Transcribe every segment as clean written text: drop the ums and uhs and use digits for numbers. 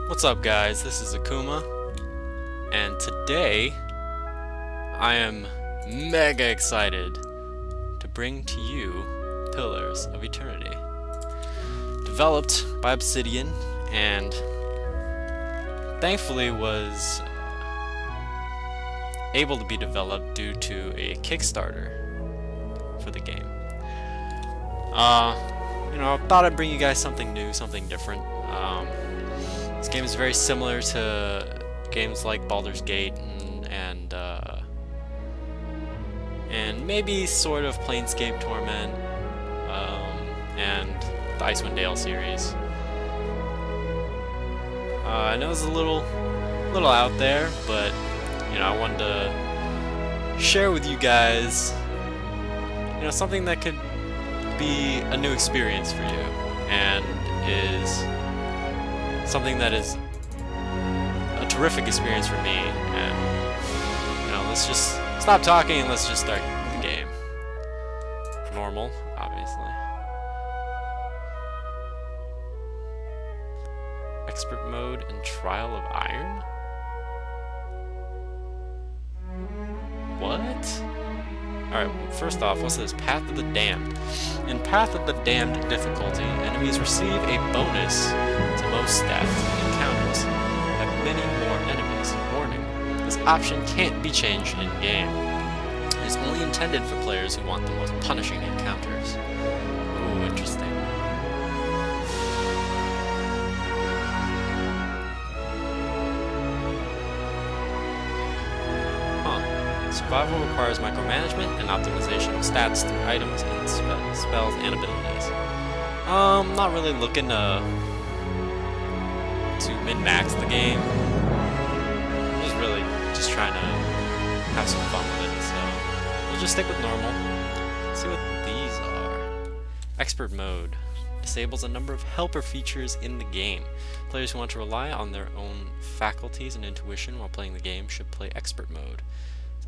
What's up, guys? This is Akuma, and today I am mega excited to bring to you Pillars of Eternity, developed by Obsidian, and thankfully was able to be developed due to a Kickstarter for the game. I thought I'd bring you guys something new, something different. This game is very similar to games like Baldur's Gate and maybe sort of Planescape Torment, and the Icewind Dale series. I know it's a little out there, but I wanted to share with you guys, something that could be a new experience for you, and is something that is a terrific experience for me. And let's just stop talking and let's just start the game. Normal, obviously. Expert mode and Trial of Iron? What? Alright, first off, what's this? Path of the Damned. In Path of the Damned difficulty, enemies receive a bonus to most stats encounters. Have many more enemies. Warning, this option can't be changed in-game. It is only intended for players who want the most punishing encounters. Ooh, interesting. Survival requires micromanagement and optimization of stats through items and spells and abilities. Not really looking to min-max the game. I'm just trying to have some fun with it, so we'll just stick with normal. Let's see what these are. Expert mode disables a number of helper features in the game. Players who want to rely on their own faculties and intuition while playing the game should play expert mode.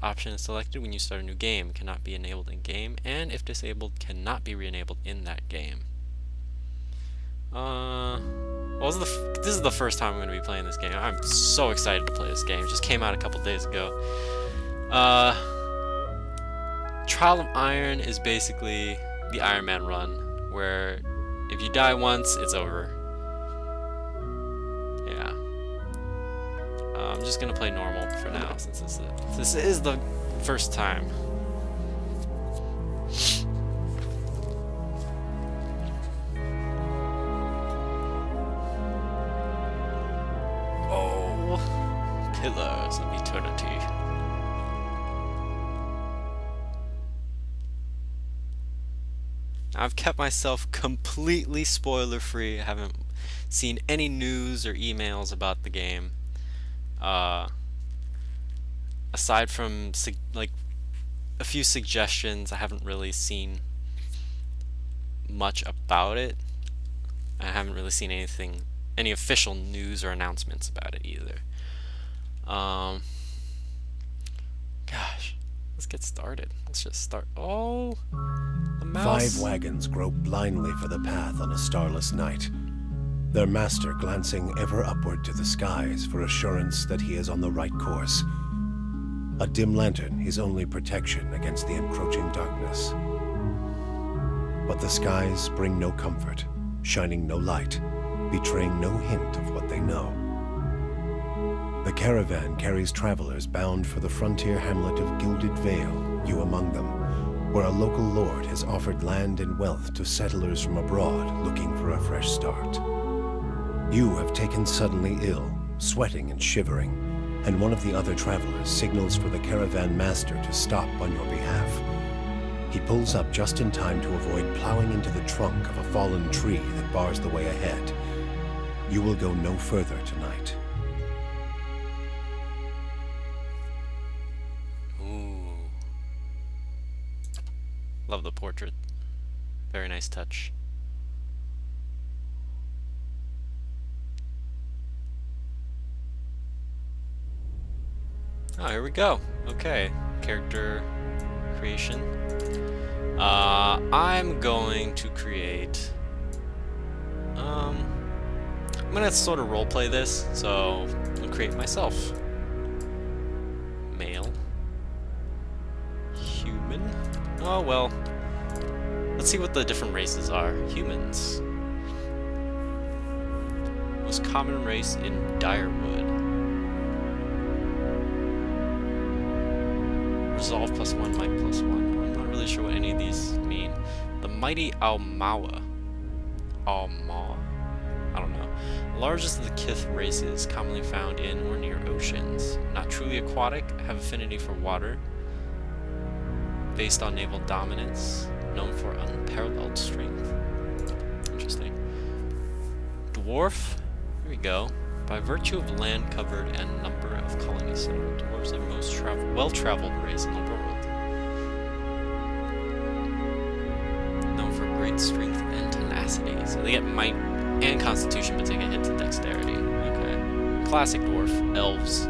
Option is selected when you start a new game, cannot be enabled in game, and if disabled, cannot be re-enabled in that game. This is the first time I'm going to be playing this game. I'm so excited to play this game. It just came out a couple days ago. Trial of Iron is basically the Iron Man run, where if you die once, it's over. Yeah. I'm just gonna play normal for now, since this is the first time. Oh, Pillars of Eternity. I've kept myself completely spoiler-free. I haven't seen any news or emails about the game. Aside from like a few suggestions, I haven't really seen much about it. I haven't really seen any official news or announcements about it either. Gosh, let's get started. Let's just start. Oh, the mouse. 5 wagons grope blindly for the path on a starless night, their master glancing ever upward to the skies for assurance that he is on the right course. A dim lantern his only protection against the encroaching darkness. But the skies bring no comfort, shining no light, betraying no hint of what they know. The caravan carries travelers bound for the frontier hamlet of Gilded Vale, you among them, where a local lord has offered land and wealth to settlers from abroad looking for a fresh start. You have taken suddenly ill, sweating and shivering, and one of the other travelers signals for the caravan master to stop on your behalf. He pulls up just in time to avoid plowing into the trunk of a fallen tree that bars the way ahead. You will go no further tonight. Ooh. Love the portrait. Very nice touch. Oh, here we go. Okay, character creation. I'm going to create gonna sort of roleplay this, so I'll create myself. Male. Human. Oh well. Let's see what the different races are. Humans. Most common race in Direwood. Resolve +1, might +1. I'm not really sure what any of these mean. The mighty Almawa. Almawa? I don't know. Largest of the Kith races, commonly found in or near oceans. Not truly aquatic, have affinity for water. Based on naval dominance. Known for unparalleled strength. Interesting. Dwarf. Here we go. By virtue of land covered and number of colonies settled, dwarves are the most well-traveled race in the world. Known for great strength and tenacity. So they get might and constitution, but take a hit to dexterity. Okay. Classic dwarf. Elves.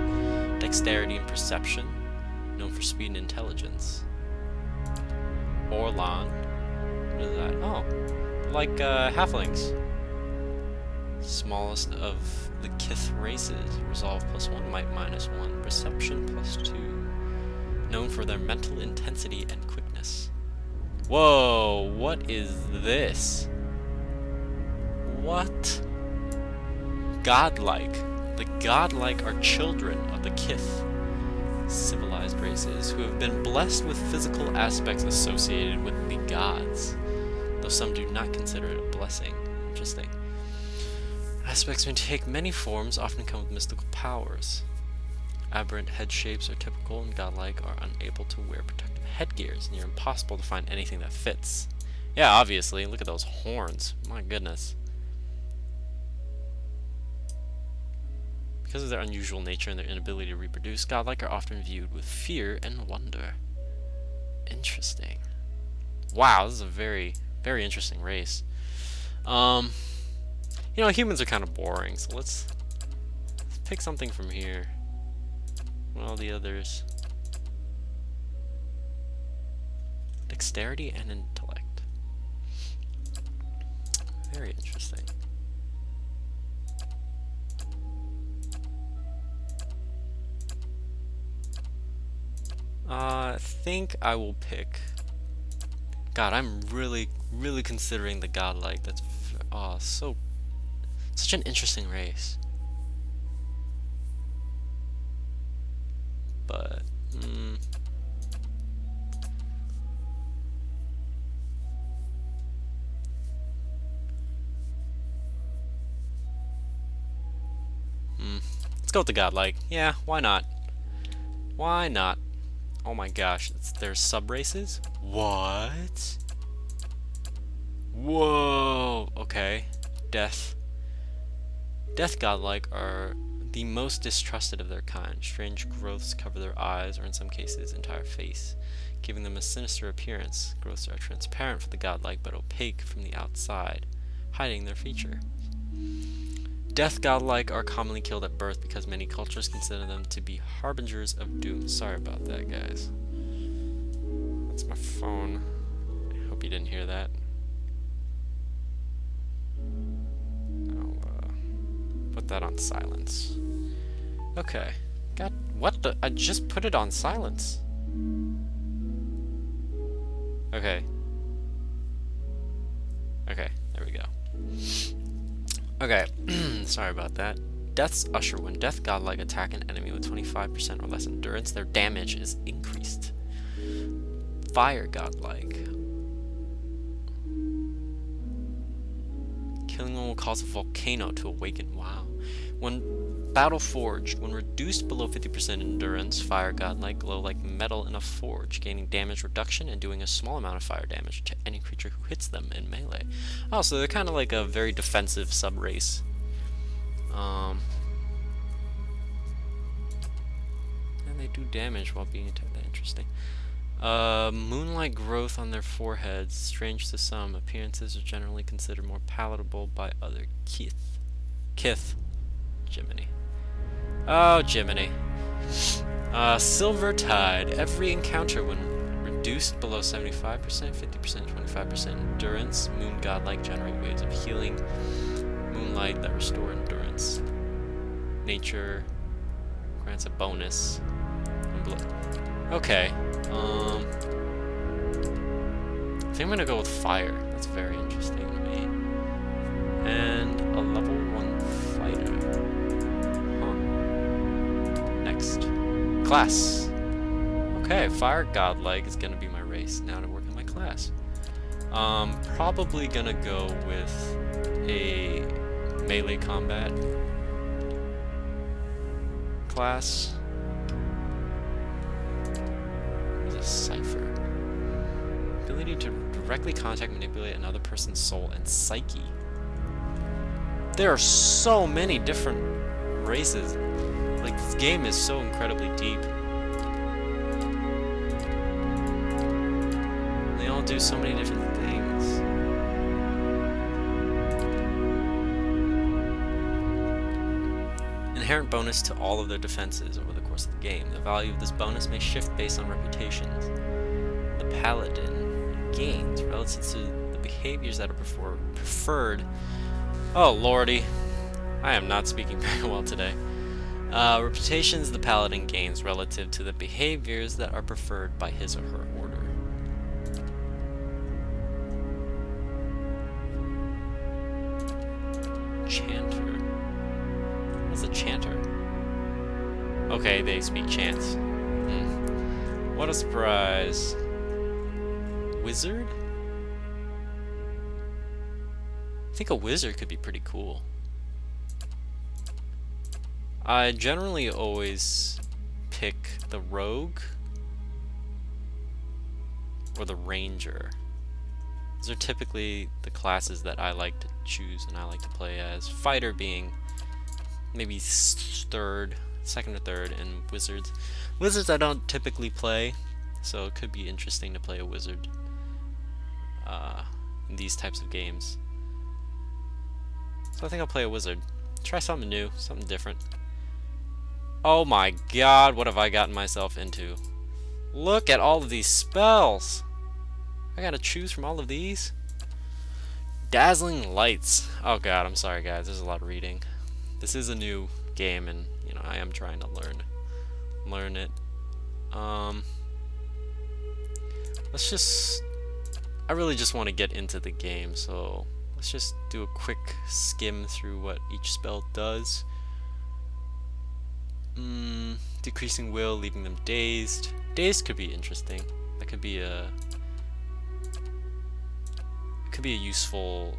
Dexterity and perception. Known for speed and intelligence. Orlan. What is that? Oh. Like halflings. Smallest of the Kith races. Resolve +1, might -1, perception +2. Known for their mental intensity and quickness. Whoa, what is this? What? Godlike. The godlike are children of the Kith, civilized races, who have been blessed with physical aspects associated with the gods, though some do not consider it a blessing. Interesting. Aspects may take many forms, often come with mystical powers. Aberrant head shapes are typical, and godlike are unable to wear protective headgears, near impossible to find anything that fits. Yeah, obviously. Look at those horns. My goodness. Because of their unusual nature and their inability to reproduce, godlike are often viewed with fear and wonder. Interesting. Wow, this is a very, very interesting race. You know, humans are kind of boring, so let's pick something from here. What are the others? Dexterity and intellect. Very interesting. I think I will pick... God, I'm really, really considering the godlike. That's such an interesting race. But, let's go with the godlike. Yeah, why not? Why not? Oh my gosh, there's sub-races? What? Whoa! Okay. Death godlike are the most distrusted of their kind. Strange growths cover their eyes, or in some cases, entire face, giving them a sinister appearance. Growths are transparent for the godlike, but opaque from the outside, hiding their feature. Death godlike are commonly killed at birth because many cultures consider them to be harbingers of doom. Sorry about that, guys. That's my phone. I hope you didn't hear that. Put that on silence. Okay. God, what the? I just put it on silence. Okay. Okay, there we go. Okay, sorry about that. Death's Usher. When death godlike attack an enemy with 25% or less endurance, their damage is increased. Fire godlike. Killing one will cause a volcano to awaken. Wow. When battle forged, when reduced below 50% endurance, fire godlike glow like metal in a forge, gaining damage reduction and doing a small amount of fire damage to any creature who hits them in melee. Oh, so they're kind of like a very defensive sub-race. And they do damage while being attacked. Interesting. Moonlight growth on their foreheads. Strange to some, appearances are generally considered more palatable by other Kith. Jiminy. Oh, Jiminy. Silver Tide. Every encounter when reduced below 75%, 50%, 25% endurance, moon godlike generate waves of healing. Moonlight that restore endurance. Nature grants a bonus. Okay. I think I'm gonna go with fire. That's very interesting to me. And a level 1 fighter. Huh. Next. Class. Okay, fire godlike is gonna be my race. Now to work on my class. Probably gonna go with a melee combat class. What is a cipher? Ability to directly contact, manipulate another person's soul and psyche. There are so many different races. Like, this game is so incredibly deep. And they all do so many different things. Inherent bonus to all of their defenses over the course of the game. The value of this bonus may shift based on reputations. The paladin gains relative to the behaviors that are preferred. Oh lordy, I am not speaking very well today. Reputations the paladin gains relative to the behaviors that are preferred by his or her order. Chanter. What's a chanter? Okay, they speak chants. What a surprise. Wizard? I think a wizard could be pretty cool. I generally always pick the rogue or the ranger. Those are typically the classes that I like to choose and I like to play as. Fighter being maybe second or third, and wizards. Wizards I don't typically play, so it could be interesting to play a wizard in these types of games. So I think I'll play a wizard. Try something new, something different. Oh my god, what have I gotten myself into? Look at all of these spells! I gotta choose from all of these? Dazzling lights. Oh god, I'm sorry guys, there's a lot of reading. This is a new game and, you know, I am trying to learn it. Let's just... I really just want to get into the game, so let's just do a quick skim through what each spell does. Decreasing will, leaving them dazed. Dazed could be interesting. That could be a useful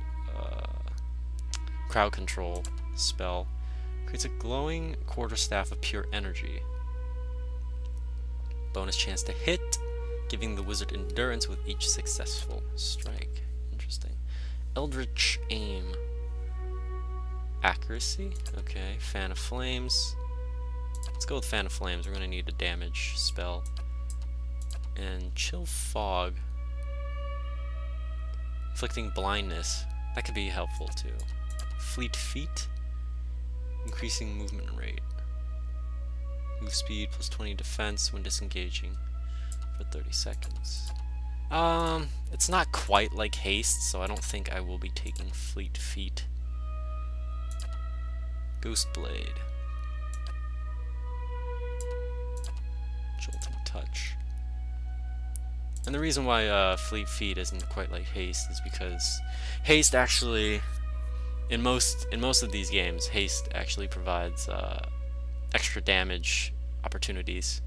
crowd control spell. Creates a glowing quarterstaff of pure energy. Bonus chance to hit, giving the wizard endurance with each successful strike. Interesting. Eldritch aim. Accuracy. Okay. Fan of flames. Let's go with Fan of Flames. We're going to need a damage spell. And Chill Fog. Inflicting blindness. That could be helpful too. Fleet Feet. Increasing movement rate. Move speed plus 20 defense when disengaging for 30 seconds. It's not quite like haste, so I don't think I will be taking Fleet Feet. Ghost Blade. Jolting Touch. And the reason why Fleet Feet isn't quite like haste is because haste actually, in most of these games, haste actually provides extra damage opportunities,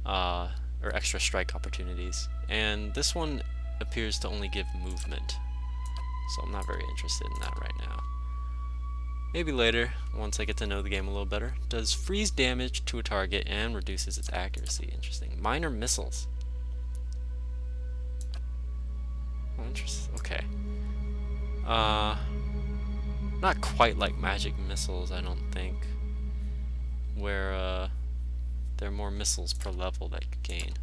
or extra strike opportunities, and this one appears to only give movement, so I'm not very interested in that right now. Maybe later, once I get to know the game a little better. Does freeze damage to a target and reduces its accuracy. Interesting. Minor missiles. Oh, interesting. Okay. Not quite like magic missiles, I don't think. Where, there are more missiles per level that you gain.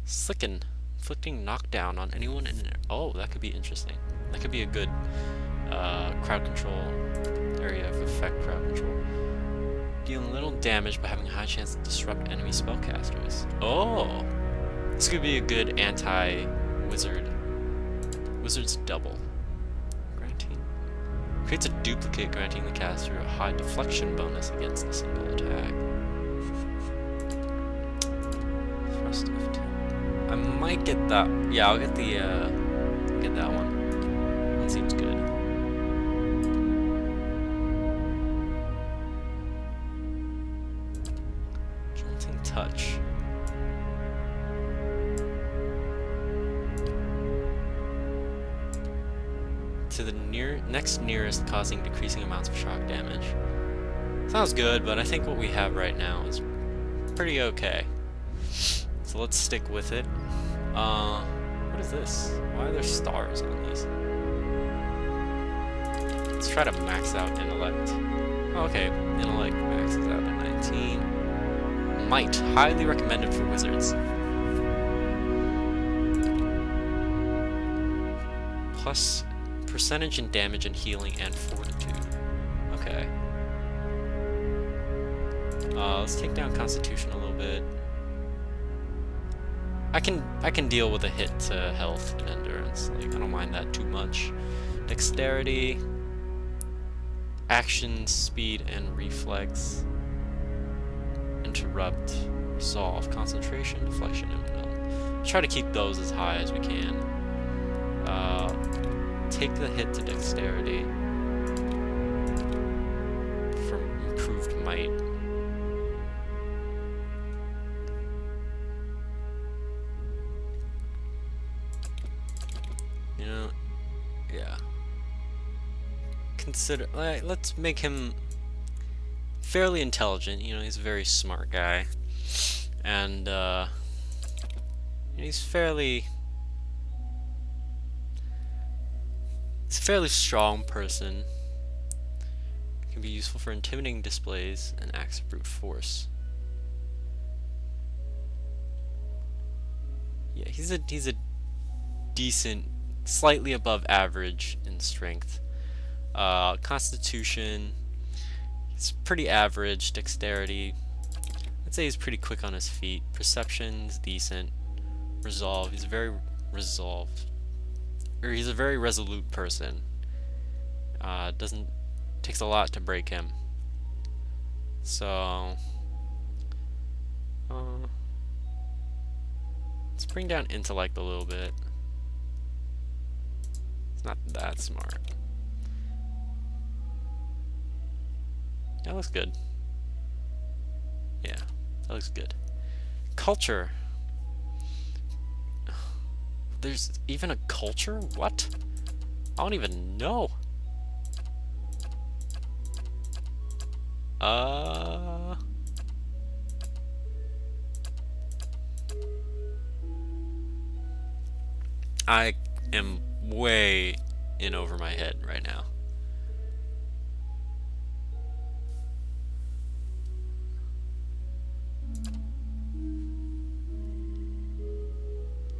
Slicken. Inflicting knockdown on anyone in it. Oh, that could be interesting. That could be a good, crowd control. Area of effect crowd control. Dealing little damage but having a high chance to disrupt enemy spellcasters. Oh! This could be a good anti-wizard. Wizard's double. Granting Creates a duplicate, granting the caster a high deflection bonus against the single attack. Thrust of 2. I might get that. Yeah, I'll get the get that one. That seems good. Jolting touch. To the next nearest, causing decreasing amounts of shock damage. Sounds good, but I think what we have right now is pretty okay. So let's stick with it. What is this? Why are there stars on these? Let's try to max out intellect. Oh, okay, intellect maxes out at 19. Might, highly recommended for wizards. Plus percentage in damage and healing and fortitude. Okay. Let's take down Constitution a little bit. I can deal with a hit to health and endurance. Like, I don't mind that too much. Dexterity, action, speed, and reflex. Interrupt, resolve, concentration, deflection, and will. Try to keep those as high as we can. Take the hit to dexterity for improved might. You know, yeah. Consider, let's make him fairly intelligent. You know, he's a very smart guy, and he's fairly strong person. Can be useful for intimidating displays and acts of brute force. Yeah, he's a decent, slightly above average in strength. Constitution, he's pretty average. Dexterity, I'd say he's pretty quick on his feet. Perception's decent. Resolve, he's very resolved. Or he's a very resolute person. Takes a lot to break him. So let's bring down intellect a little bit. It's not that smart. That looks good. Yeah, that looks good. Culture. There's even a culture? What? I don't even know. I am way in over my head right now.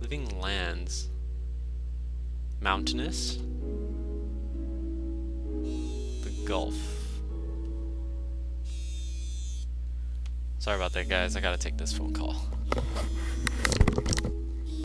Living lands. Mountainous. The Gulf. Sorry about that, guys. I gotta take this phone call.